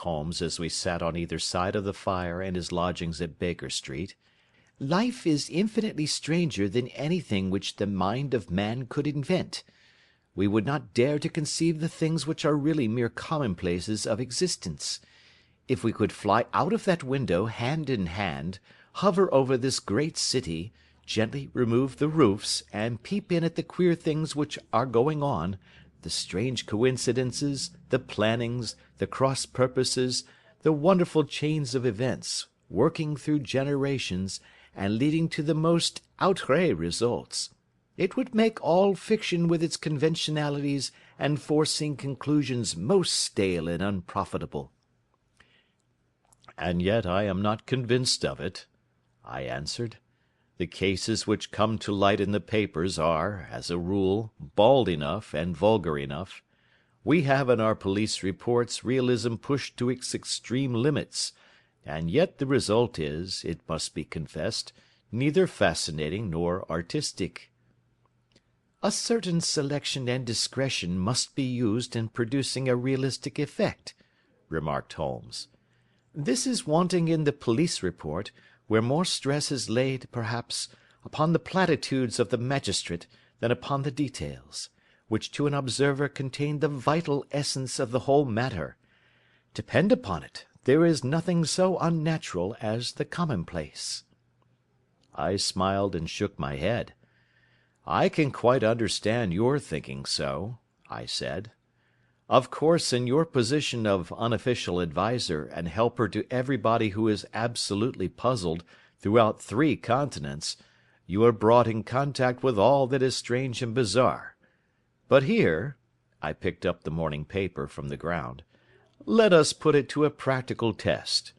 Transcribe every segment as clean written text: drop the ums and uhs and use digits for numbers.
Holmes as we sat on either side of the fire in his lodgings at Baker Street, "life is infinitely stranger than anything which the mind of man could invent. We would not dare to conceive the things which are really mere commonplaces of existence. If we could fly out of that window hand in hand, hover over this great city, gently remove the roofs, and peep in at the queer things which are going on, the strange coincidences, the plannings, the cross purposes, the wonderful chains of events, working through generations, and leading to the most outré results, it would make all fiction with its conventionalities and foreseen conclusions most stale and unprofitable." "And yet I am not convinced of it," I answered. "The cases which come to light in the papers are, as a rule, bald enough and vulgar enough. We have in our police reports realism pushed to its extreme limits, and yet the result is, it must be confessed, neither fascinating nor artistic." "A certain selection and discretion must be used in producing a realistic effect," remarked Holmes. "This is wanting in the police report, where more stress is laid, perhaps, upon the platitudes of the magistrate than upon the details, which to an observer contain the vital essence of the whole matter. Depend upon it, there is nothing so unnatural as the commonplace." I smiled and shook my head. "I can quite understand your thinking so," I said. "Of course, in your position of unofficial adviser and helper to everybody who is absolutely puzzled throughout 3 continents, you are brought in contact with all that is strange and bizarre. But here," I picked up the morning paper from the ground, "let us put it to a practical test.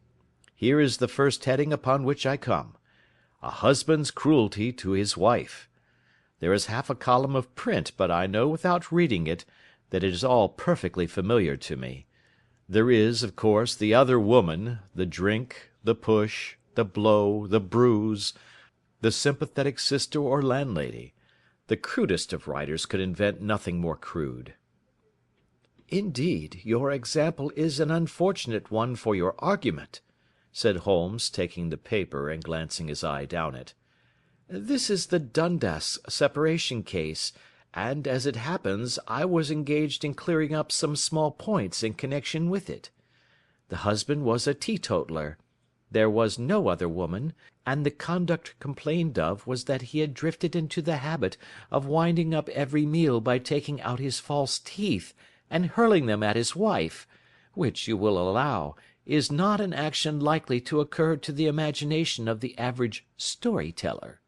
Here is the first heading upon which I come: A husband's cruelty to his wife. There is half a column of print, but I know without reading it that it is all perfectly familiar to me. There is, of course, the other woman, the drink, the push, the blow, the bruise, the sympathetic sister or landlady. The crudest of writers could invent nothing more crude." "Indeed, your example is an unfortunate one for your argument," said Holmes, taking the paper and glancing his eye down it. "This is the Dundas separation case, and, as it happens, I was engaged in clearing up some small points in connection with it. The husband was a teetotaler. There was no other woman, and the conduct complained of was that he had drifted into the habit of winding up every meal by taking out his false teeth and hurling them at his wife, which, you will allow, is not an action likely to occur to the imagination of the average story-teller.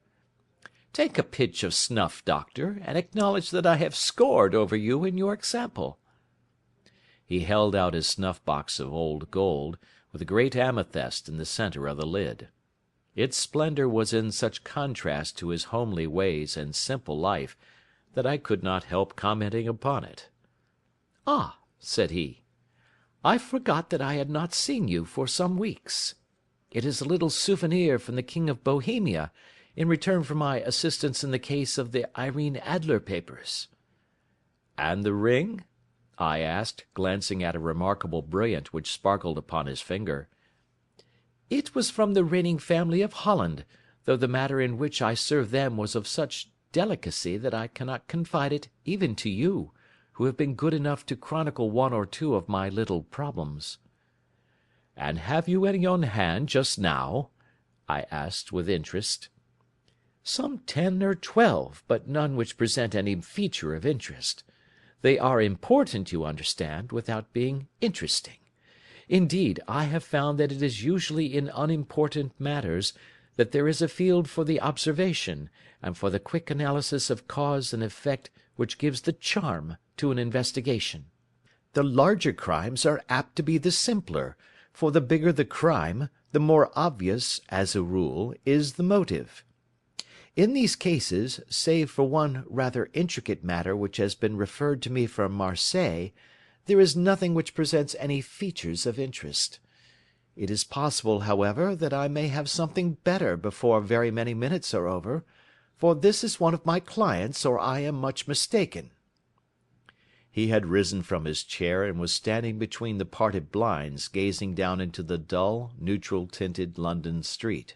Take a pinch of snuff, doctor, and acknowledge that I have scored over you in your example." He held out his snuff-box of old gold, with a great amethyst in the centre of the lid. Its splendour was in such contrast to his homely ways and simple life that I could not help commenting upon it. "Ah," said he, "I forgot that I had not seen you for some weeks. It is a little souvenir from the King of Bohemia, in return for my assistance in the case of the Irene Adler papers." "And the ring?" I asked, glancing at a remarkable brilliant which sparkled upon his finger. "It was from the reigning family of Holland, though the matter in which I served them was of such delicacy that I cannot confide it even to you, who have been good enough to chronicle 1 or 2 of my little problems." "And have you any on hand just now?" I asked with interest. "Some 10 or 12, but none which present any feature of interest. They are important, you understand, without being interesting. Indeed, I have found that it is usually in unimportant matters that there is a field for the observation, and for the quick analysis of cause and effect which gives the charm to an investigation. The larger crimes are apt to be the simpler, for the bigger the crime, the more obvious, as a rule, is the motive. In these cases, save for one rather intricate matter which has been referred to me from Marseilles, there is nothing which presents any features of interest. It is possible, however, that I may have something better before very many minutes are over, for this is one of my clients, or I am much mistaken." He had risen from his chair and was standing between the parted blinds gazing down into the dull, neutral-tinted London street.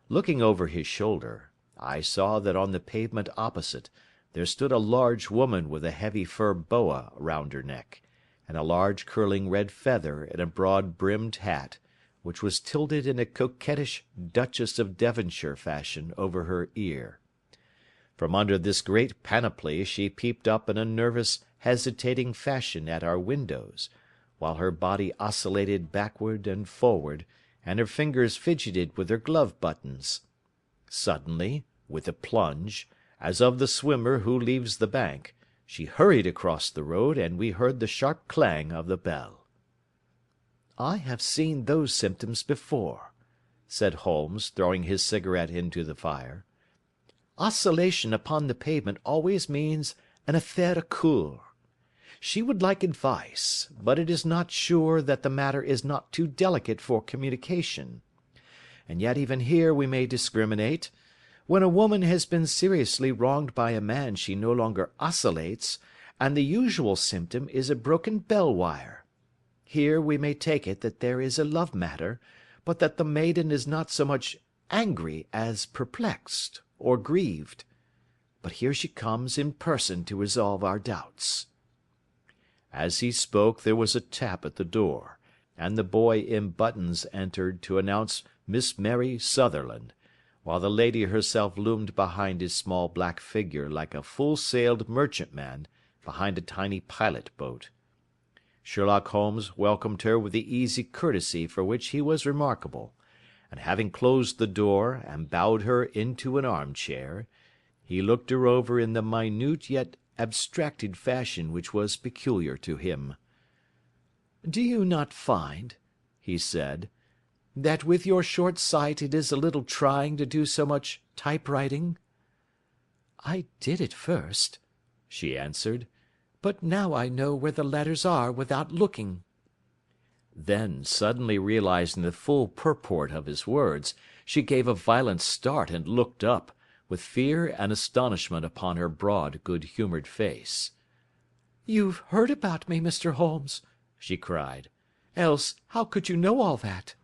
Looking over his shoulder, I saw that on the pavement opposite there stood a large woman with a heavy fur boa round her neck, and a large curling red feather in a broad-brimmed hat, which was tilted in a coquettish Duchess of Devonshire fashion over her ear. From under this great panoply she peeped up in a nervous, hesitating fashion at our windows, while her body oscillated backward and forward, and her fingers fidgeted with her glove buttons. Suddenly, with a plunge, as of the swimmer who leaves the bank, she hurried across the road, and we heard the sharp clang of the bell. "I have seen those symptoms before," said Holmes, throwing his cigarette into the fire. "Oscillation upon the pavement always means an affaire à coeur. She would like advice, but it is not sure that the matter is not too delicate for communication. And yet even here we may discriminate. When a woman has been seriously wronged by a man she no longer oscillates, and the usual symptom is a broken bell wire. Here we may take it that there is a love matter, but that the maiden is not so much angry as perplexed or grieved. But here she comes in person to resolve our doubts." As he spoke there was a tap at the door, and the boy in buttons entered to announce Miss Mary Sutherland, while the lady herself loomed behind his small black figure like a full-sailed merchantman behind a tiny pilot-boat. Sherlock Holmes welcomed her with the easy courtesy for which he was remarkable, and having closed the door and bowed her into an arm-chair, he looked her over in the minute yet abstracted fashion which was peculiar to him. "Do you not find," he said, "that with your short sight it is a little trying to do so much typewriting?" "I did at first," she answered, "but now I know where the letters are without looking." Then, suddenly realizing the full purport of his words, she gave a violent start and looked up, with fear and astonishment upon her broad, good-humoured face. "You've heard about me, Mr. Holmes," she cried. "Else how could you know all that?"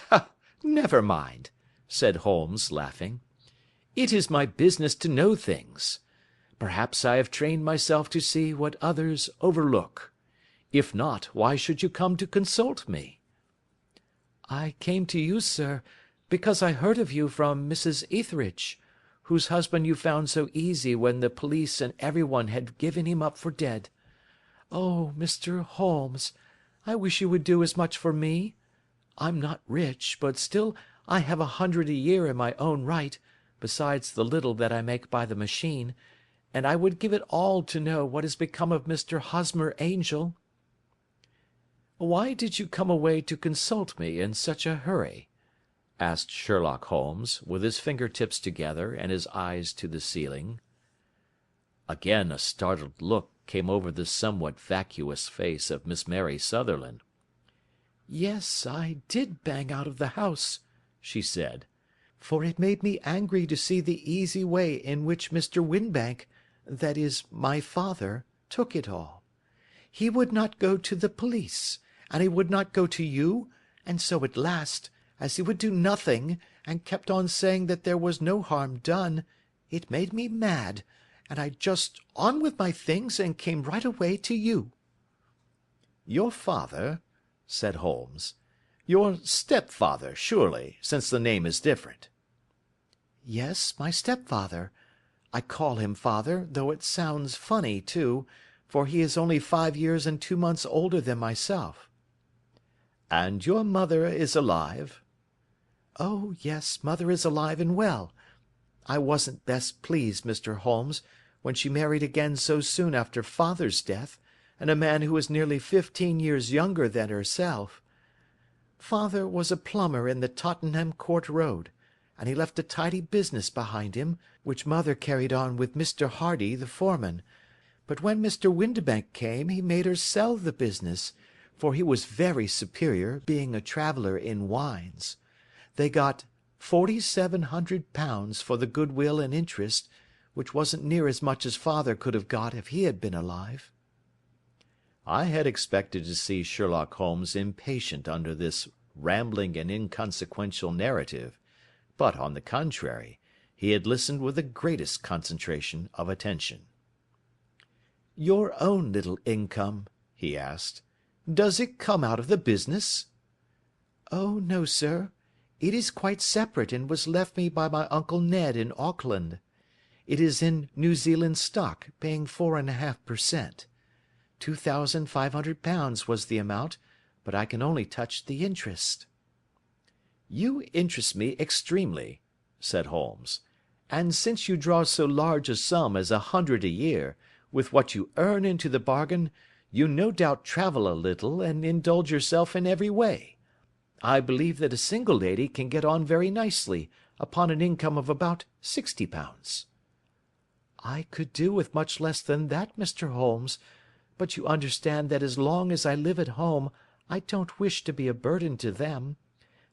"Ha! Never mind," said Holmes, laughing. "It is my business to know things. Perhaps I have trained myself to see what others overlook. If not, why should you come to consult me?" "I came to you, sir, because I heard of you from Mrs. Etheridge, whose husband you found so easy when the police and everyone had given him up for dead. Oh, Mr. Holmes, I wish you would do as much for me. I'm not rich, but still I have 100 a year in my own right, besides the little that I make by the machine, and I would give it all to know what has become of Mr. Hosmer Angel." "Why did you come away to consult me in such a hurry?" asked Sherlock Holmes, with his finger-tips together and his eyes to the ceiling. Again a startled look came over the somewhat vacuous face of Miss Mary Sutherland. "Yes, I did bang out of the house," she said, "for it made me angry to see the easy way in which Mr. Winbank, that is, my father, took it all. He would not go to the police, and he would not go to you, and so at last, as he would do nothing, and kept on saying that there was no harm done, it made me mad, and I just on with my things and came right away to you." "Your father?" said Holmes. "Your stepfather, surely, since the name is different." "Yes, my stepfather. I call him father, though it sounds funny, too, for he is only 5 years and 2 months older than myself." "And your mother is alive?" "Oh, yes, mother is alive and well. I wasn't best pleased, Mr. Holmes, when she married again so soon after father's death, and a man who was nearly 15 years younger than herself. Father was a plumber in the Tottenham Court Road, and he left a tidy business behind him, which mother carried on with Mr. Hardy, the foreman, but when Mr. Windibank came he made her sell the business, for he was very superior, being a traveller in wines. They got £4,700 for the goodwill and interest, which wasn't near as much as father could have got if he had been alive. I had expected to see Sherlock Holmes impatient under this rambling and inconsequential narrative, but, on the contrary, he had listened with the greatest concentration of attention. "Your own little income," he asked, "does it come out of the business?" "Oh, no, sir. It is quite separate and was left me by my Uncle Ned in Auckland. It is in New Zealand stock, paying 4½ per cent. £2,500 was the amount, but I can only touch the interest." "You interest me extremely," said Holmes, "and since you draw so large a sum as 100 a year, with what you earn into the bargain, you no doubt travel a little and indulge yourself in every way. I believe that a single lady can get on very nicely upon an income of about £60. "I could do with much less than that, Mr. Holmes, but you understand that as long as I live at home I don't wish to be a burden to them,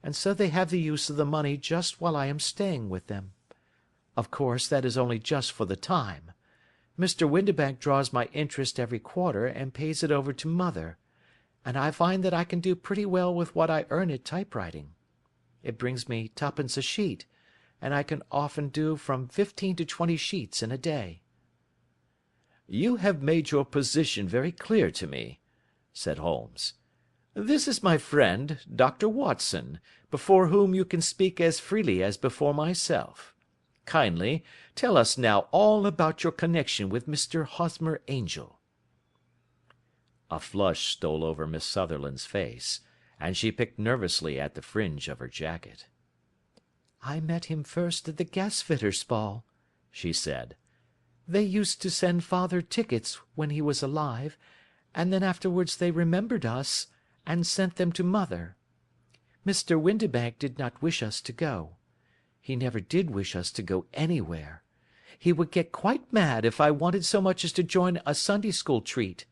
and so they have the use of the money just while I am staying with them. Of course, that is only just for the time. Mr. Windibank draws my interest every quarter and pays it over to mother, and I find that I can do pretty well with what I earn at typewriting. It brings me twopence a sheet, and I can often do from 15 to 20 sheets in a day." "You have made your position very clear to me," said Holmes. "This is my friend, Dr. Watson, before whom you can speak as freely as before myself. Kindly tell us now all about your connection with Mr. Hosmer Angel." A flush stole over Miss Sutherland's face, and she picked nervously at the fringe of her jacket. "I met him first at the gasfitters' ball," she said. "They used to send father tickets when he was alive, and then afterwards they remembered us, and sent them to mother. Mr. Windibank did not wish us to go. He never did wish us to go anywhere. He would get quite mad if I wanted so much as to join a Sunday school treat.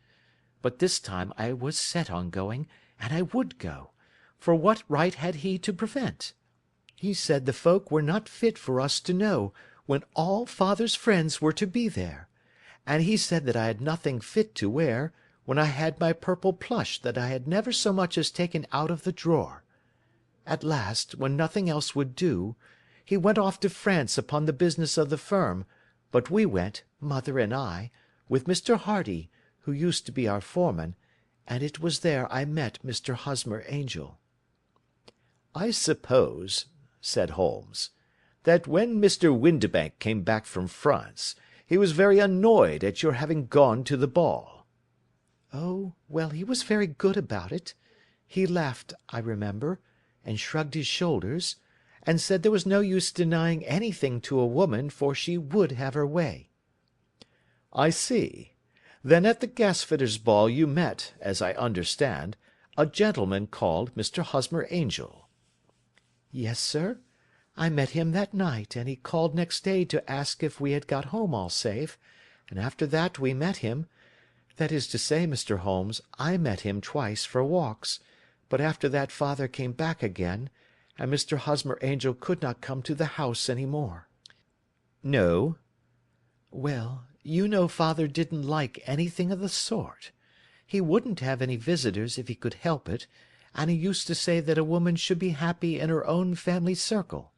But this time I was set on going, and I would go, for what right had he to prevent? He said the folk were not fit for us to know, when all father's friends were to be there, and he said that I had nothing fit to wear, when I had my purple plush that I had never so much as taken out of the drawer. At last, when nothing else would do, he went off to France upon the business of the firm, but we went, mother and I, with Mr. Hardy, who used to be our foreman, and it was there I met Mr. Hosmer Angel." "I suppose," said Holmes, "that when Mr. Windibank came back from France, he was very annoyed at your having gone to the ball." "Oh, well, he was very good about it. He laughed, I remember, and shrugged his shoulders, and said there was no use denying anything to a woman, for she would have her way." "I see. Then at the gasfitters' ball you met, as I understand, a gentleman called Mr. Hosmer Angel." "Yes, sir. I met him that night, and he called next day to ask if we had got home all safe, and after that we met him. That is to say, Mr. Holmes, I met him twice for walks, but after that father came back again, and Mr. Hosmer Angel could not come to the house any more." "No?" "Well, you know father didn't like anything of the sort. He wouldn't have any visitors if he could help it, and he used to say that a woman should be happy in her own family circle.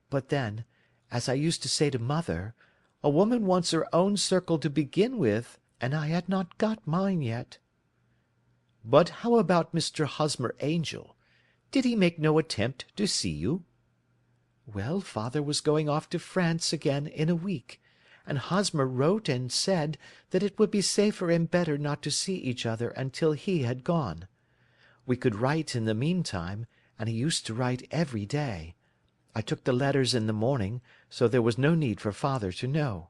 But then, as I used to say to mother, a woman wants her own circle to begin with, and I had not got mine yet." "But how about Mr. Hosmer Angel? Did he make no attempt to see you?" "Well, father was going off to France again in a week, and Hosmer wrote and said that it would be safer and better not to see each other until he had gone. We could write in the meantime, and he used to write every day. I took the letters in the morning, so there was no need for father to know."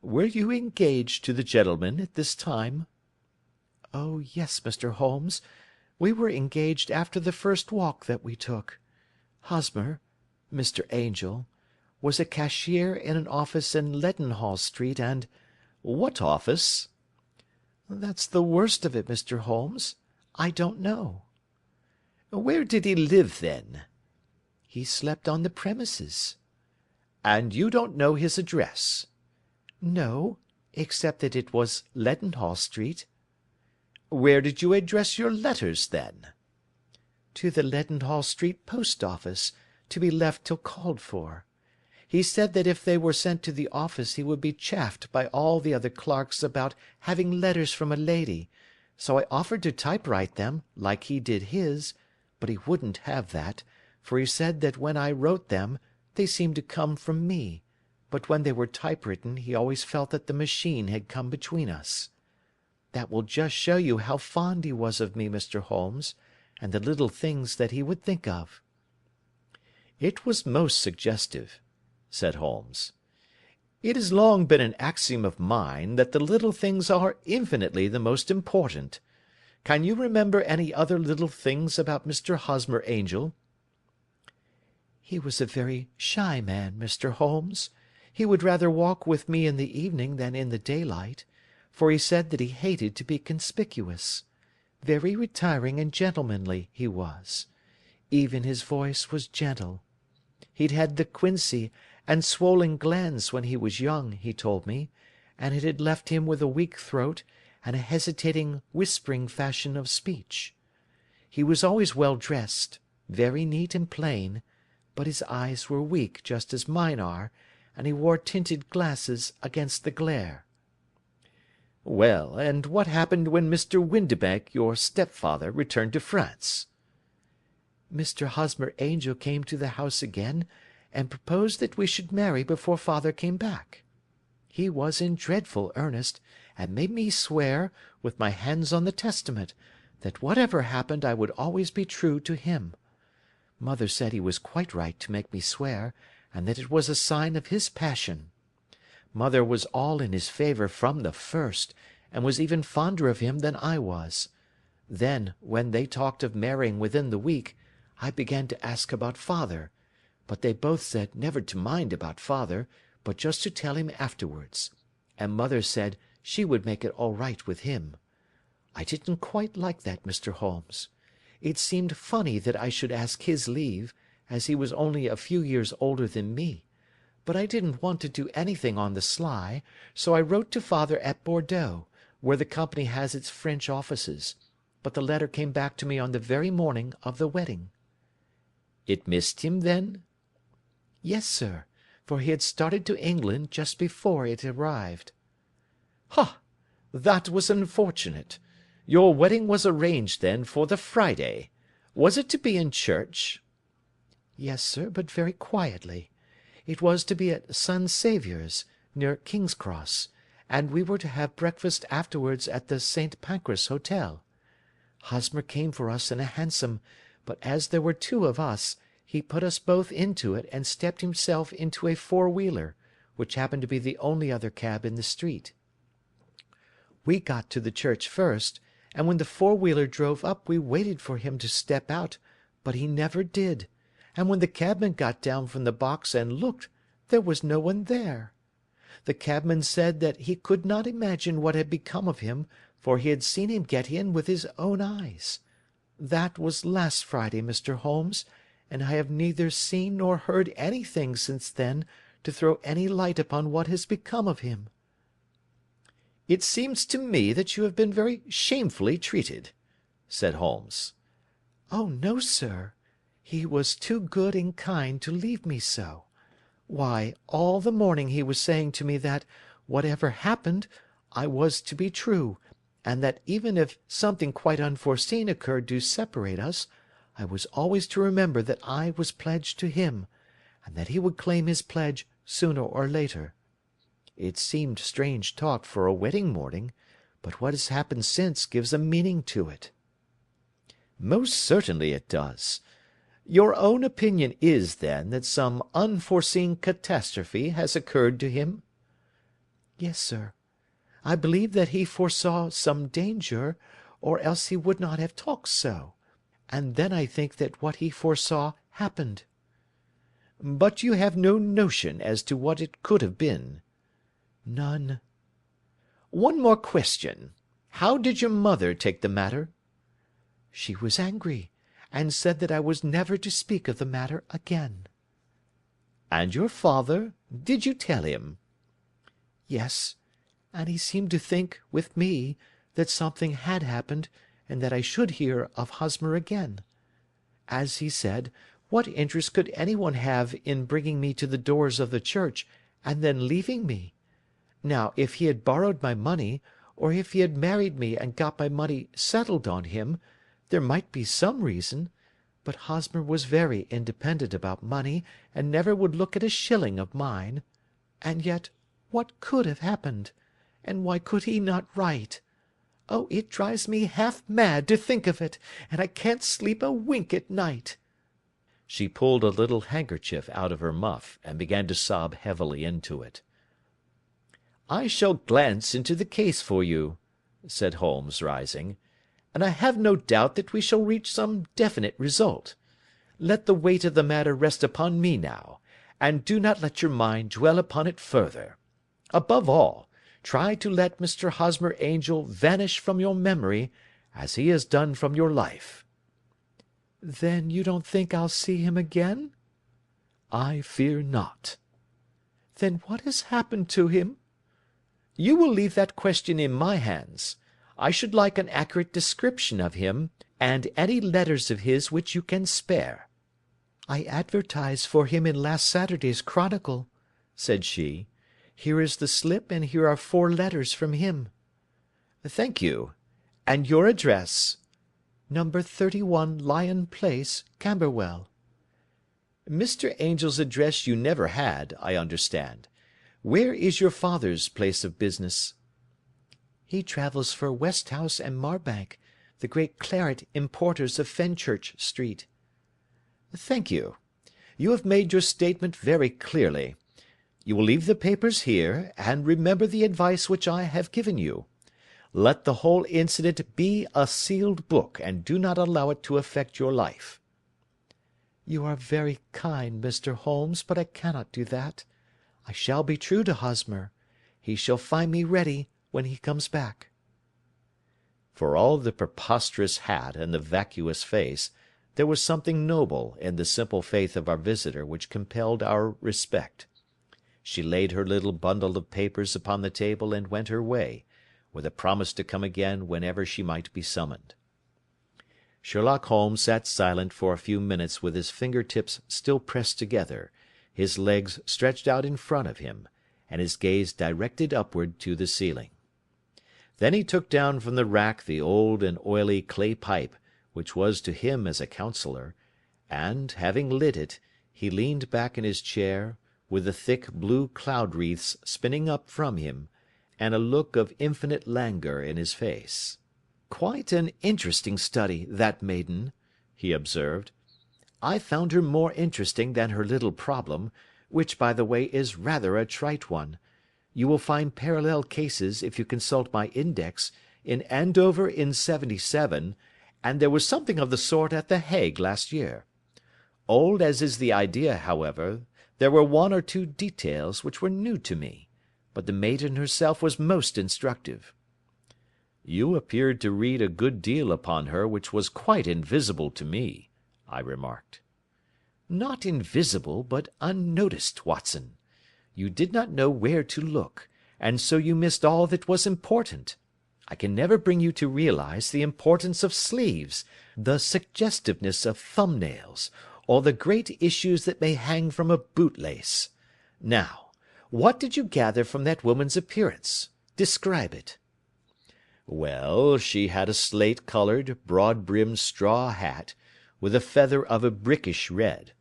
"Were you engaged to the gentleman at this time?" "Oh, yes, Mr. Holmes, we were engaged after the first walk that we took. Hosmer, Mr. Angel, was a cashier in an office in Leadenhall Street, and—" "What office?" "That's the worst of it, Mr. Holmes. I don't know." "Where did he live, then?" "He slept on the premises." "And you don't know his address?" "No, except that it was Leadenhall Street." Where did you address your letters, then?" "To the Leadenhall Street post office, to be left till called for. He said that if they were sent to the office he would be chaffed by all the other clerks about having letters from a lady, so I offered to typewrite them, like he did his, but he wouldn't have that, for he said that when I wrote them they seemed to come from me, but when they were typewritten he always felt that the machine had come between us. That will just show you how fond he was of me, Mr. Holmes, and the little things that he would think of." "It was most suggestive," said Holmes. "It has long been an axiom of mine that the little things are infinitely the most important. Can you remember any other little things about Mr. Hosmer Angel?" "He was a very shy man, Mr. Holmes. He would rather walk with me in the evening than in the daylight, for he said that he hated to be conspicuous. Very retiring and gentlemanly he was. Even his voice was gentle. He'd had the quinsy and swollen glands when he was young, he told me, and it had left him with a weak throat and a hesitating, whispering fashion of speech. He was always well dressed, very neat and plain, but his eyes were weak just as mine are, and he wore tinted glasses against the glare." "Well, and what happened when Mr. Windibank, your stepfather, returned to France?" "Mr. Hosmer Angel came to the house again, and proposed that we should marry before father came back. He was in dreadful earnest, and made me swear, with my hands on the testament, that whatever happened I would always be true to him. Mother said he was quite right to make me swear, and that it was a sign of his passion. Mother was all in his favour from the first, and was even fonder of him than I was. Then, when they talked of marrying within the week, I began to ask about father, but they both said never to mind about father, but just to tell him afterwards, and mother said she would make it all right with him. I didn't quite like that, Mr. Holmes. It seemed funny that I should ask his leave, as he was only a few years older than me, but I didn't want to do anything on the sly, so I wrote to father at Bordeaux, where the company has its French offices, but the letter came back to me on the very morning of the wedding." "It missed him, then?" "Yes, sir, for he had started to England just before it arrived." "Ha! That was unfortunate. Your wedding was arranged, then, for the Friday. Was it to be in church?" "Yes, sir, but very quietly. It was to be at St. Saviour's, near King's Cross, and we were to have breakfast afterwards at the St. Pancras Hotel. Hosmer came for us in a hansom, but as there were two of us, he put us both into it and stepped himself into a four-wheeler, which happened to be the only other cab in the street. We got to the church first, and when the four-wheeler drove up we waited for him to step out, but he never did, and when the cabman got down from the box and looked, there was no one there. The cabman said that he could not imagine what had become of him, for he had seen him get in with his own eyes. That was last Friday, Mr. Holmes, and I have neither seen nor heard anything since then to throw any light upon what has become of him." "It seems to me that you have been very shamefully treated," said Holmes. "Oh, no, sir. He was too good and kind to leave me so. Why, all the morning he was saying to me that, whatever happened, I was to be true, and that even if something quite unforeseen occurred to separate us, I was always to remember that I was pledged to him, and that he would claim his pledge sooner or later. It seemed strange talk for a wedding morning, but what has happened since gives a meaning to it." "Most certainly it does. Your own opinion is, then, that some unforeseen catastrophe has occurred to him?" "Yes, sir. I believe that he foresaw some danger, or else he would not have talked so, and then I think that what he foresaw happened." "But you have no notion as to what it could have been?" "None." "One more question. How did your mother take the matter?" "She was angry, and said that I was never to speak of the matter again." "And your father? Did you tell him?" "Yes, and he seemed to think, with me, that something had happened, and that I should hear of Hosmer again. As he said, what interest could any one have in bringing me to the doors of the church, and then leaving me? Now, if he had borrowed my money, or if he had married me and got my money settled on him, there might be some reason, but Hosmer was very independent about money, and never would look at a shilling of mine. And yet, what could have happened? And why could he not write? Oh, it drives me half mad to think of it, and I can't sleep a wink at night." She pulled a little handkerchief out of her muff, and began to sob heavily into it. "I shall glance into the case for you," said Holmes, rising, "and I have no doubt that we shall reach some definite result. Let the weight of the matter rest upon me now, and do not let your mind dwell upon it further. Above all, try to let Mr. Hosmer Angel vanish from your memory, as he has done from your life." "Then you don't think I'll see him again?" "I fear not." "Then what has happened to him?" "You will leave that question in my hands. I should like an accurate description of him, and any letters of his which you can spare." "I advertised for him in last Saturday's Chronicle," said she. "Here is the slip, and here are 4 letters from him." "Thank you. And your address?" "Number 31 Lion Place, Camberwell." "Mr. Angel's address you never had, I understand. Where is your father's place of business?" "He travels for Westhouse and Marbank, the great claret importers of Fenchurch Street." "Thank you. You have made your statement very clearly. You will leave the papers here, and remember the advice which I have given you. Let the whole incident be a sealed book, and do not allow it to affect your life." "You are very kind, Mr. Holmes, but I cannot do that. I shall be true to Hosmer. He shall find me ready when he comes back." For all the preposterous hat and the vacuous face, there was something noble in the simple faith of our visitor which compelled our respect. She laid her little bundle of papers upon the table and went her way, with a promise to come again whenever she might be summoned. Sherlock Holmes sat silent for a few minutes with his finger-tips still pressed together, his legs stretched out in front of him, and his gaze directed upward to the ceiling. Then he took down from the rack the old and oily clay pipe, which was to him as a counsellor, and, having lit it, he leaned back in his chair, with the thick blue cloud-wreaths spinning up from him, and a look of infinite languor in his face. "Quite an interesting study, that maiden," he observed. "I found her more interesting than her little problem, which, by the way, is rather a trite one. You will find parallel cases, if you consult my index, in Andover in '77, and there was something of the sort at The Hague last year. Old as is the idea, however, there were 1 or 2 details which were new to me, but the maiden herself was most instructive." "You appeared to read a good deal upon her which was quite invisible to me," I remarked. "Not invisible, but unnoticed, Watson. You did not know where to look, and so you missed all that was important. I can never bring you to realise the importance of sleeves, the suggestiveness of thumb-nails, or the great issues that may hang from a bootlace. Now, what did you gather from that woman's appearance? Describe it." "Well, she had a slate-coloured, broad-brimmed straw hat, with a feather of a brickish red.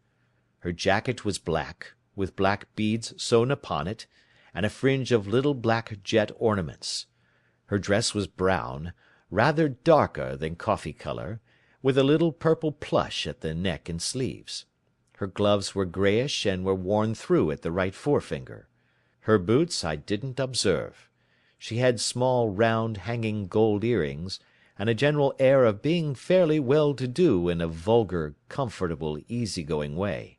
Her jacket was black, with black beads sewn upon it, and a fringe of little black jet ornaments. Her dress was brown, rather darker than coffee colour, with a little purple plush at the neck and sleeves. Her gloves were greyish and were worn through at the right forefinger. Her boots I didn't observe. She had small round hanging gold earrings, and a general air of being fairly well-to-do in a vulgar, comfortable, easy-going way."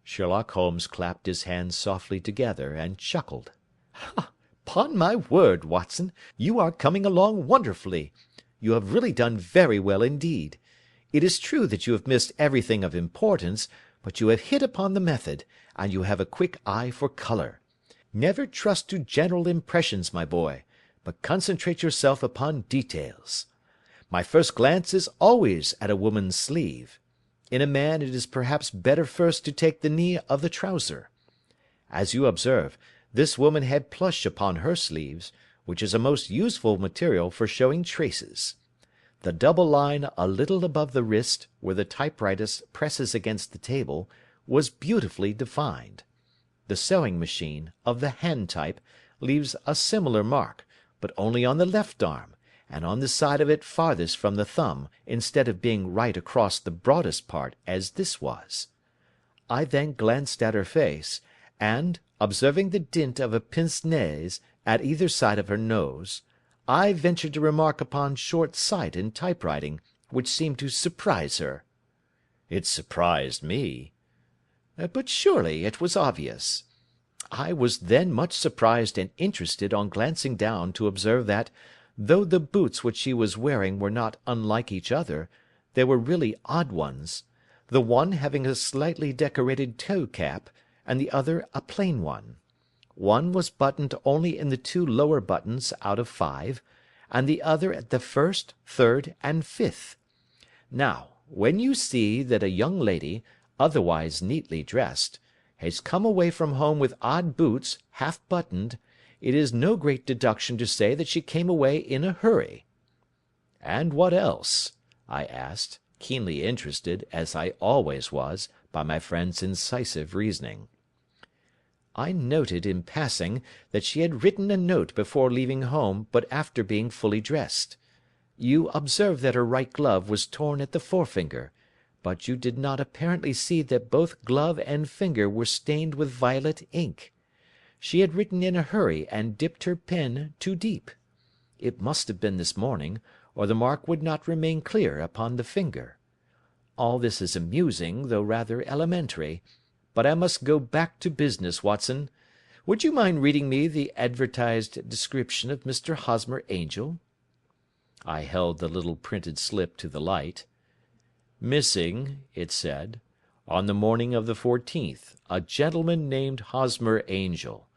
Sherlock Holmes clapped his hands softly together, and chuckled. "'Pon my word, Watson, you are coming along wonderfully. You have really done very well indeed. It is true that you have missed everything of importance, but you have hit upon the method, and you have a quick eye for colour. Never trust to general impressions, my boy, but concentrate yourself upon details. My first glance is always at a woman's sleeve. In a man it is perhaps better first to take the knee of the trouser. As you observe, this woman had plush upon her sleeves, which is a most useful material for showing traces. The double line a little above the wrist, where the typewriter presses against the table, was beautifully defined. The sewing machine, of the hand type, leaves a similar mark, but only on the left arm, and on the side of it farthest from the thumb, instead of being right across the broadest part, as this was. I then glanced at her face, and, observing the dint of a pince-nez at either side of her nose, I ventured to remark upon short sight in typewriting, which seemed to surprise her. It surprised me. But surely it was obvious. I was then much surprised and interested on glancing down to observe that, though the boots which she was wearing were not unlike each other, they were really odd ones, the one having a slightly decorated toe-cap, and the other a plain one. One was buttoned only in the 2 lower buttons out of 5, and the other at the 1st, 3rd, and 5th. Now, when you see that a young lady, otherwise neatly dressed, has come away from home with odd boots, half buttoned, it is no great deduction to say that she came away in a hurry. And what else? I asked, keenly interested, as I always was, by my friend's incisive reasoning. I noted, in passing, that she had written a note before leaving home, but after being fully dressed. You observed that her right glove was torn at the forefinger, but you did not apparently see that both glove and finger were stained with violet ink. She had written in a hurry and dipped her pen too deep. It must have been this morning, or the mark would not remain clear upon the finger. All this is amusing, though rather elementary, but I must go back to business, Watson. Would you mind reading me the advertised description of Mr. Hosmer Angel? I held the little printed slip to the light. Missing, it said, on the morning of the 14th, a gentleman named Hosmer Angel,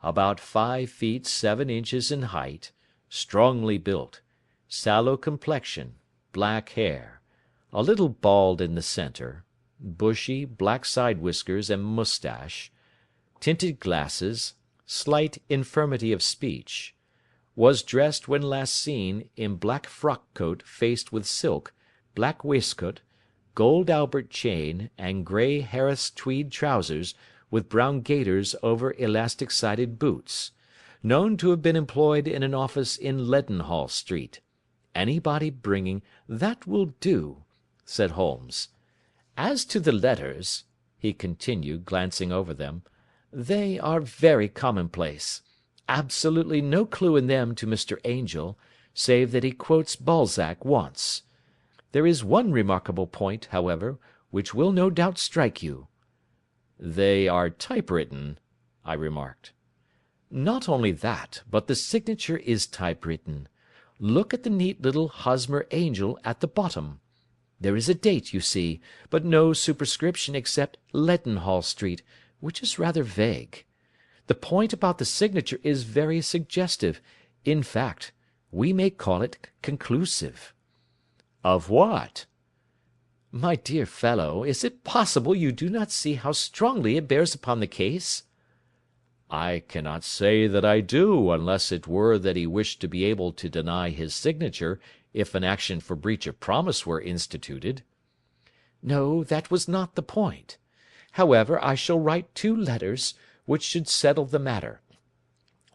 about 5 feet 7 inches in height, strongly built, sallow complexion, black hair, a little bald in the centre, bushy, black side whiskers and moustache, tinted glasses, slight infirmity of speech, was dressed when last seen in black frock-coat faced with silk, black waistcoat, gold Albert chain, and grey Harris tweed trousers, with brown gaiters over elastic-sided boots, known to have been employed in an office in Leadenhall Street. Anybody bringing— "That will do," said Holmes. "As to the letters," he continued, glancing over them, "they are very commonplace. Absolutely no clue in them to Mr. Angel, save that he quotes Balzac once. There is one remarkable point, however, which will no doubt strike you." "They are typewritten," I remarked. "Not only that, but the signature is typewritten. Look at the neat little Hosmer Angel at the bottom. There is a date, you see, but no superscription except Leadenhall Street, which is rather vague. The point about the signature is very suggestive. In fact, we may call it conclusive." "Of what?" "My dear fellow, is it possible you do not see how strongly it bears upon the case?" "I cannot say that I do, unless it were that he wished to be able to deny his signature if an action for breach of promise were instituted." "No, that was not the point. However, I shall write 2 letters, which should settle the matter.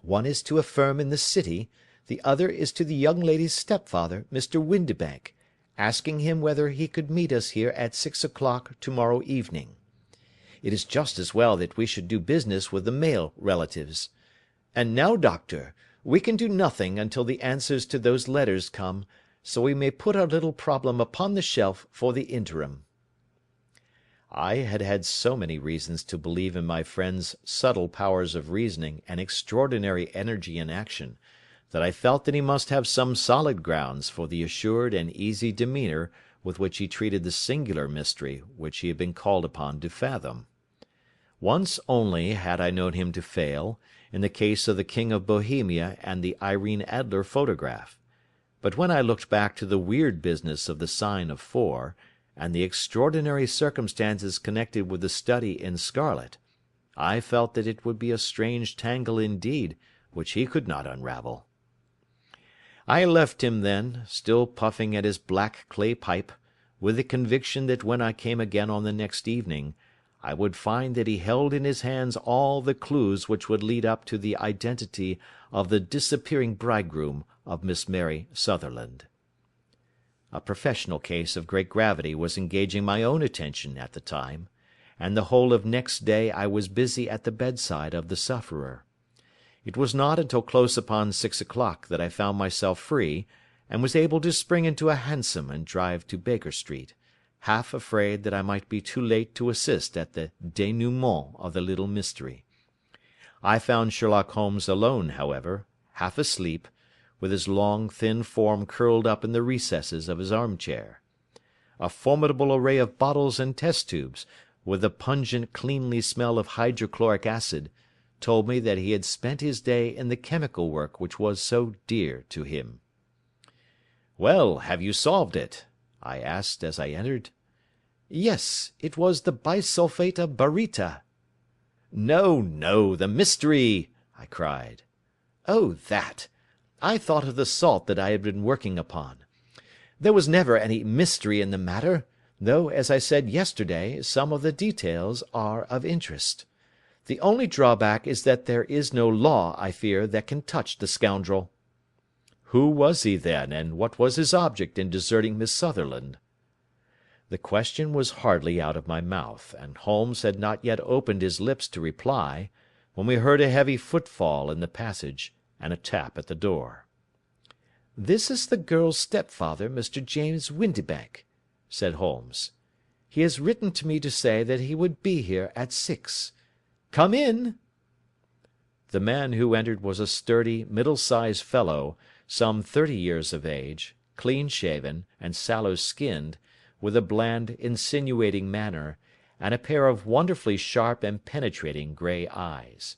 One is to a firm in the City, the other is to the young lady's stepfather, Mr. Windibank, asking him whether he could meet us here at 6 o'clock to-morrow evening. It is just as well that we should do business with the male relatives. And now, Doctor, we can do nothing until the answers to those letters come, so we may put our little problem upon the shelf for the interim." I had had so many reasons to believe in my friend's subtle powers of reasoning and extraordinary energy in action, that I felt that he must have some solid grounds for the assured and easy demeanour with which he treated the singular mystery which he had been called upon to fathom. Once only had I known him to fail, in the case of the King of Bohemia and the Irene Adler photograph. But when I looked back to the weird business of the sign of 4, and the extraordinary circumstances connected with the study in scarlet, I felt that it would be a strange tangle indeed which he could not unravel. I left him then, still puffing at his black clay pipe, with the conviction that when I came again on the next evening, I would find that he held in his hands all the clues which would lead up to the identity of the disappearing bridegroom of Miss Mary Sutherland. A professional case of great gravity was engaging my own attention at the time, and the whole of next day I was busy at the bedside of the sufferer. It was not until close upon 6 o'clock that I found myself free, and was able to spring into a hansom and drive to Baker Street, half afraid that I might be too late to assist at the dénouement of the little mystery. I found Sherlock Holmes alone, however, half asleep, with his long, thin form curled up in the recesses of his armchair. A formidable array of bottles and test tubes, with the pungent, cleanly smell of hydrochloric acid, told me that he had spent his day in the chemical work which was so dear to him. "Well, have you solved it?" I asked as I entered. Yes, it was the bisulfate of baryta. "No, no, the mystery!" I cried. Oh, that! I thought of the salt that I had been working upon. There was never any mystery in the matter, though, as I said yesterday, some of the details are of interest. The only drawback is that there is no law, I fear, that can touch the scoundrel." "Who was he, then, and what was his object in deserting Miss Sutherland?" The question was hardly out of my mouth, and Holmes had not yet opened his lips to reply, when we heard a heavy footfall in the passage, and a tap at the door. "This is the girl's stepfather, Mr. James Windibank," said Holmes. "He has written to me to say that he would be here at 6. Come in." The man who entered was a sturdy, middle-sized fellow, some 30 years of age, clean-shaven, and sallow-skinned, with a bland, insinuating manner, and a pair of wonderfully sharp and penetrating grey eyes.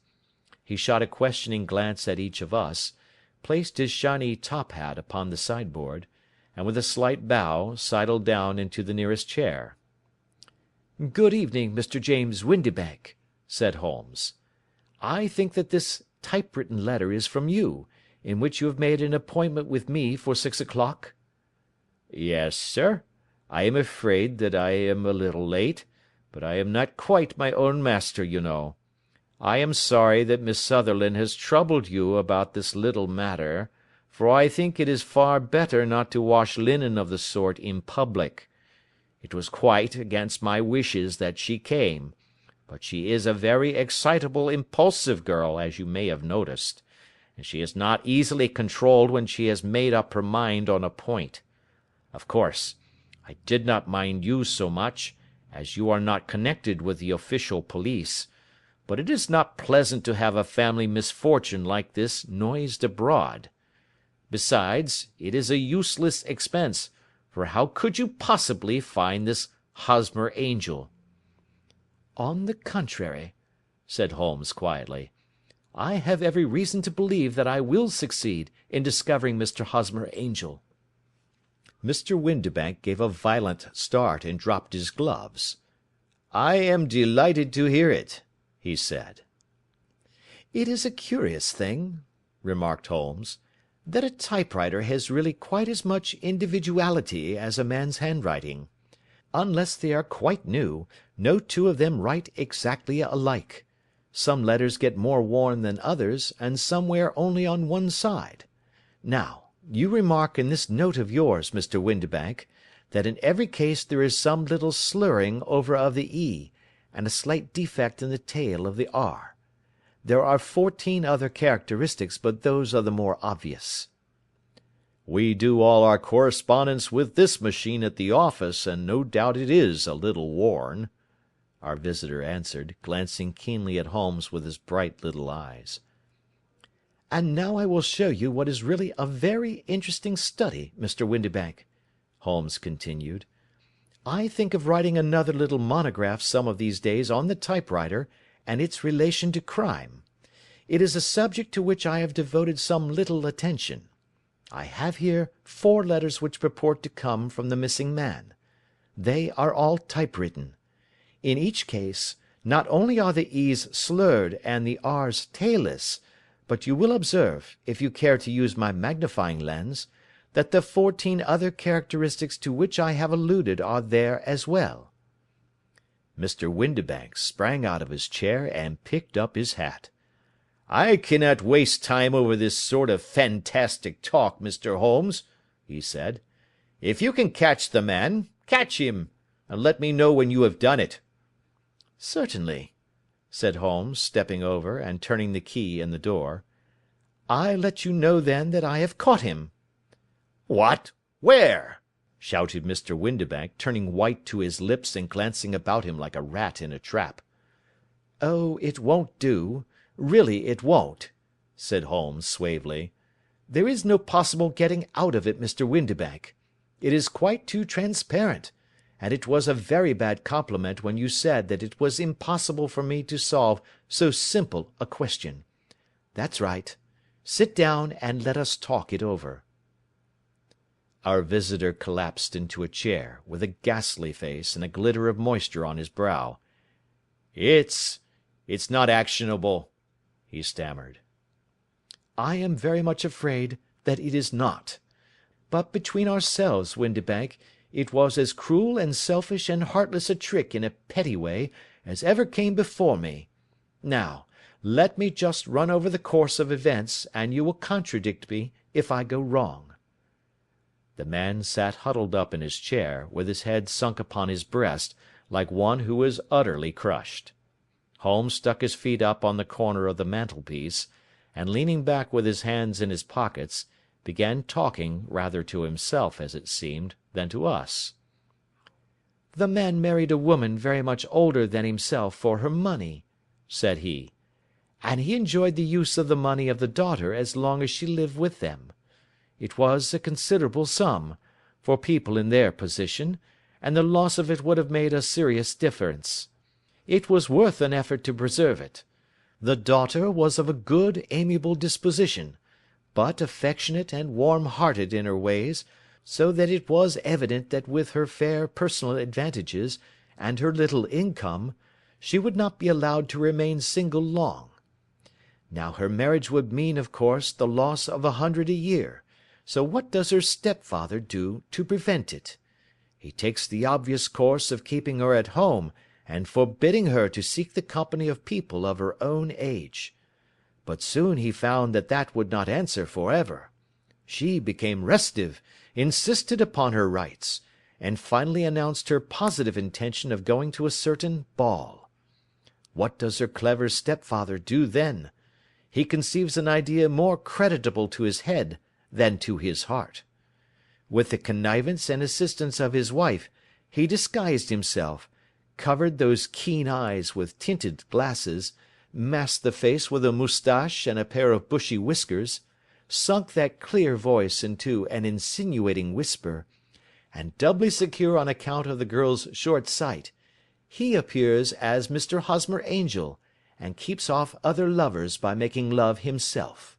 He shot a questioning glance at each of us, placed his shiny top-hat upon the sideboard, and with a slight bow sidled down into the nearest chair. "Good evening, Mr. James Windibank," said Holmes. "I think that this typewritten letter is from you, in which you have made an appointment with me for 6 o'clock?" "Yes, sir. I am afraid that I am a little late, but I am not quite my own master, you know. I am sorry that Miss Sutherland has troubled you about this little matter, for I think it is far better not to wash linen of the sort in public. It was quite against my wishes that she came, but she is a very excitable, impulsive girl, as you may have noticed, and she is not easily controlled when she has made up her mind on a point. Of course, I did not mind you so much, as you are not connected with the official police, but it is not pleasant to have a family misfortune like this noised abroad. Besides, it is a useless expense, for how could you possibly find this Hosmer Angel?" "On the contrary," said Holmes quietly, "I have every reason to believe that I will succeed in discovering Mr. Hosmer Angel." Mr. Windibank gave a violent start and dropped his gloves. "I am delighted to hear it," he said. "It is a curious thing," remarked Holmes, "that a typewriter has really quite as much individuality as a man's handwriting. Unless they are quite new, no two of them write exactly alike. Some letters get more worn than others, and some wear only on one side. Now, you remark in this note of yours, Mr. Windibank, that in every case there is some little slurring over of the E, and a slight defect in the tail of the R. There are 14 other characteristics, but those are the more obvious." "We do all our correspondence with this machine at the office, and no doubt it is a little worn," our visitor answered, glancing keenly at Holmes with his bright little eyes. "And now I will show you what is really a very interesting study, Mr. Windibank," Holmes continued. "I think of writing another little monograph some of these days on the typewriter, and its relation to crime. It is a subject to which I have devoted some little attention. I have here 4 letters which purport to come from the missing man. They are all typewritten. In each case, not only are the e's slurred and the r's tailless, but you will observe, if you care to use my magnifying lens, that the 14 other characteristics to which I have alluded are there as well." Mr. Windibank sprang out of his chair and picked up his hat. "I cannot waste time over this sort of fantastic talk, Mr. Holmes," he said. "If you can catch the man, catch him, and let me know when you have done it." "Certainly," said Holmes, stepping over and turning the key in the door. "I let you know then that I have caught him." "What? Where?" shouted Mr. Windibank, turning white to his lips and glancing about him like a rat in a trap. "Oh, it won't do. Really it won't," said Holmes suavely. "There is no possible getting out of it, Mr. Windibank. It is quite too transparent, and it was a very bad compliment when you said that it was impossible for me to solve so simple a question. That's right. Sit down and let us talk it over." Our visitor collapsed into a chair, with a ghastly face and a glitter of moisture on his brow. It's not actionable," he stammered. "I am very much afraid that it is not. But between ourselves, Windibank, it was as cruel and selfish and heartless a trick in a petty way as ever came before me. Now, let me just run over the course of events, and you will contradict me if I go wrong." The man sat huddled up in his chair, with his head sunk upon his breast, like one who is utterly crushed. Holmes stuck his feet up on the corner of the mantelpiece, and leaning back with his hands in his pockets, began talking, rather to himself, as it seemed, than to us. "The man married a woman very much older than himself for her money," said he, "and he enjoyed the use of the money of the daughter as long as she lived with them. It was a considerable sum, for people in their position, and the loss of it would have made a serious difference. It was worth an effort to preserve it. The daughter was of a good, amiable disposition, but affectionate and warm-hearted in her ways, so that it was evident that with her fair personal advantages, and her little income, she would not be allowed to remain single long. Now her marriage would mean, of course, the loss of 100 a year, so what does her stepfather do to prevent it? He takes the obvious course of keeping her at home, and forbidding her to seek the company of people of her own age. But soon he found that that would not answer for ever. She became restive, insisted upon her rights, and finally announced her positive intention of going to a certain ball. What does her clever stepfather do then? He conceives an idea more creditable to his head than to his heart. With the connivance and assistance of his wife, he disguised himself, covered those keen eyes with tinted glasses, masked the face with a moustache and a pair of bushy whiskers, sunk that clear voice into an insinuating whisper, and doubly secure on account of the girl's short sight, he appears as Mr. Hosmer Angel, and keeps off other lovers by making love himself."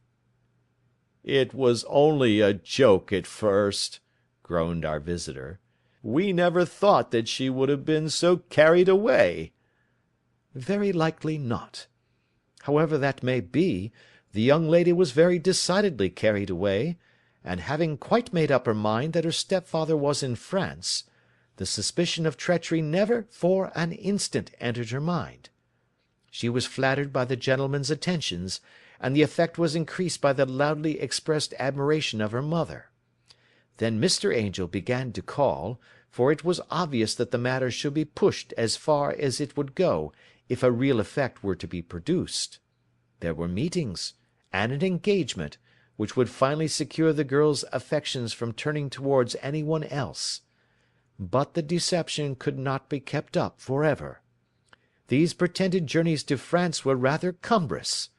"It was only a joke at first," groaned our visitor. "We never thought that she would have been so carried away." "Very likely not. However that may be, the young lady was very decidedly carried away, and having quite made up her mind that her stepfather was in France, the suspicion of treachery never for an instant entered her mind. She was flattered by the gentleman's attentions, and the effect was increased by the loudly expressed admiration of her mother. Then Mr. Angel began to call, for it was obvious that the matter should be pushed as far as it would go if a real effect were to be produced. There were meetings, and an engagement, which would finally secure the girl's affections from turning towards any one else. But the deception could not be kept up for ever. These pretended journeys to France were rather cumbrous.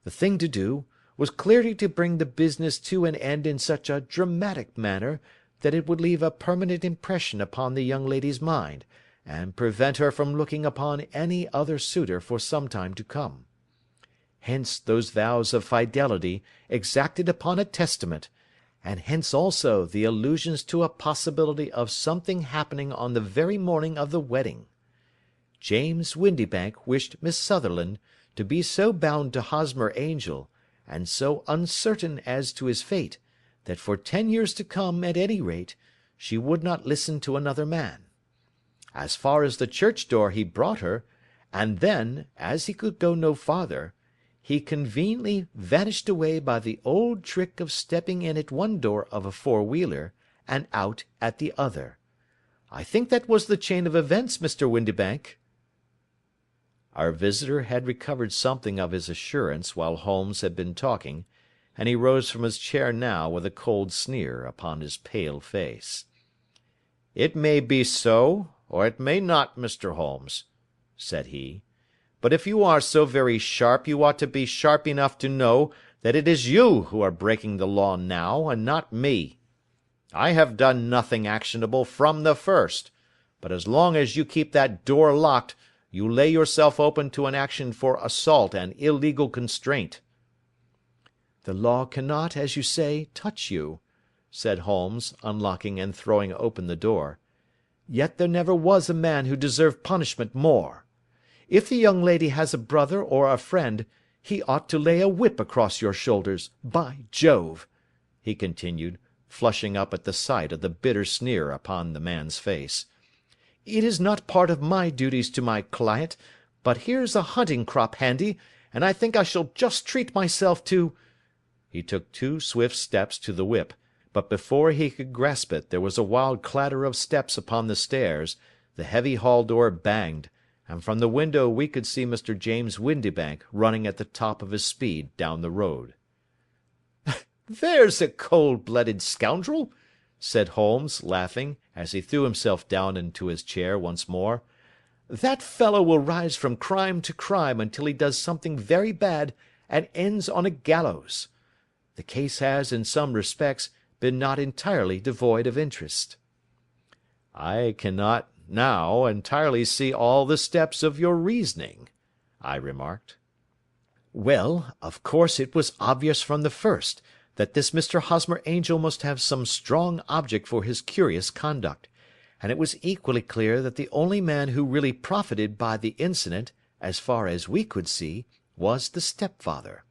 The thing to do was clearly to bring the business to an end in such a dramatic manner that it would leave a permanent impression upon the young lady's mind, and prevent her from looking upon any other suitor for some time to come. Hence those vows of fidelity exacted upon a testament, and hence also the allusions to a possibility of something happening on the very morning of the wedding. James Windibank wished Miss Sutherland to be so bound to Hosmer Angel, and so uncertain as to his fate, that for 10 years to come, at any rate, she would not listen to another man. As far as the church door he brought her, and then, as he could go no farther, he conveniently vanished away by the old trick of stepping in at one door of a four-wheeler, and out at the other. I think that was the chain of events, Mr. Windibank." Our visitor had recovered something of his assurance while Holmes had been talking, and he rose from his chair now with a cold sneer upon his pale face. "It may be so, or it may not, Mr. Holmes," said he. "But if you are so very sharp, you ought to be sharp enough to know that it is you who are breaking the law now, and not me. I have done nothing actionable from the first, but as long as you keep that door locked, you lay yourself open to an action for assault and illegal constraint." "The law cannot, as you say, touch you," said Holmes, unlocking and throwing open the door. "Yet there never was a man who deserved punishment more. If the young lady has a brother or a friend, he ought to lay a whip across your shoulders, by Jove," he continued, flushing up at the sight of the bitter sneer upon the man's face. "It is not part of my duties to my client, but here's a hunting crop handy, and I think I shall just treat myself to—" He took 2 swift steps to the whip, but before he could grasp it there was a wild clatter of steps upon the stairs, the heavy hall door banged, and from the window we could see Mr. James Windibank running at the top of his speed down the road. "There's a cold-blooded scoundrel," said Holmes, laughing, as he threw himself down into his chair once more. "That fellow will rise from crime to crime until he does something very bad and ends on a gallows. The case has, in some respects, been not entirely devoid of interest." "I cannot now entirely see all the steps of your reasoning," I remarked. "Well, of course it was obvious from the first that this Mr. Hosmer Angel must have some strong object for his curious conduct, and it was equally clear that the only man who really profited by the incident, as far as we could see, was the stepfather.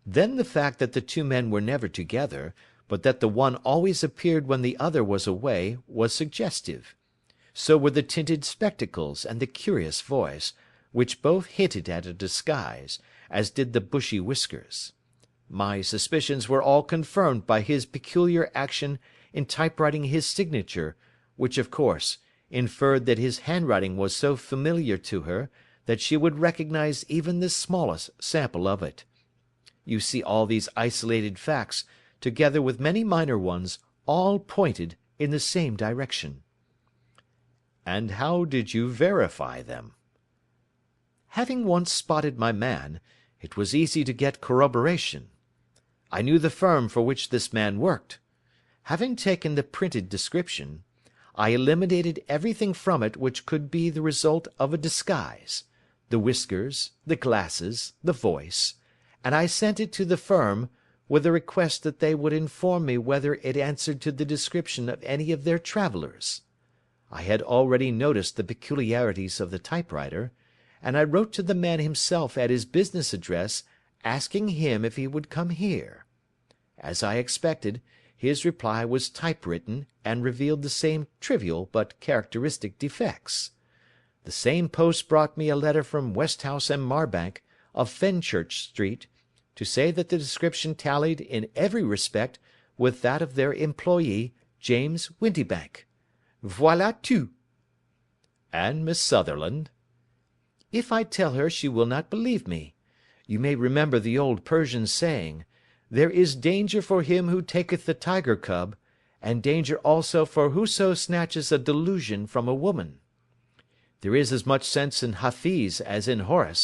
Then the fact that the 2 men were never together, but that the one always appeared when the other was away, was suggestive. So were the tinted spectacles and the curious voice, which both hinted at a disguise, as did the bushy whiskers. My suspicions were all confirmed by his peculiar action in typewriting his signature, which, of course, inferred that his handwriting was so familiar to her that she would recognize even the smallest sample of it. You see, all these isolated facts, together with many minor ones, all pointed in the same direction." "And how did you verify them?" "Having once spotted my man, it was easy to get corroboration. I knew the firm for which this man worked. Having taken the printed description, I eliminated everything from it which could be the result of a disguise, the whiskers, the glasses, the voice, and I sent it to the firm, with a request that they would inform me whether it answered to the description of any of their travellers. I had already noticed the peculiarities of the typewriter, and I wrote to the man himself at his business address, asking him if he would come here. As I expected, his reply was typewritten, and revealed the same trivial but characteristic defects. The same post brought me a letter from Westhouse and Marbank, of Fenchurch Street, to say that the description tallied in every respect with that of their employee, James Windibank. Voilà tout." "And Miss Sutherland?" "If I tell her she will not believe me. You may remember the old Persian saying, 'There is danger for him who taketh the tiger cub, and danger also for whoso snatches a delusion from a woman.' There is as much sense in Hafiz as in Horace,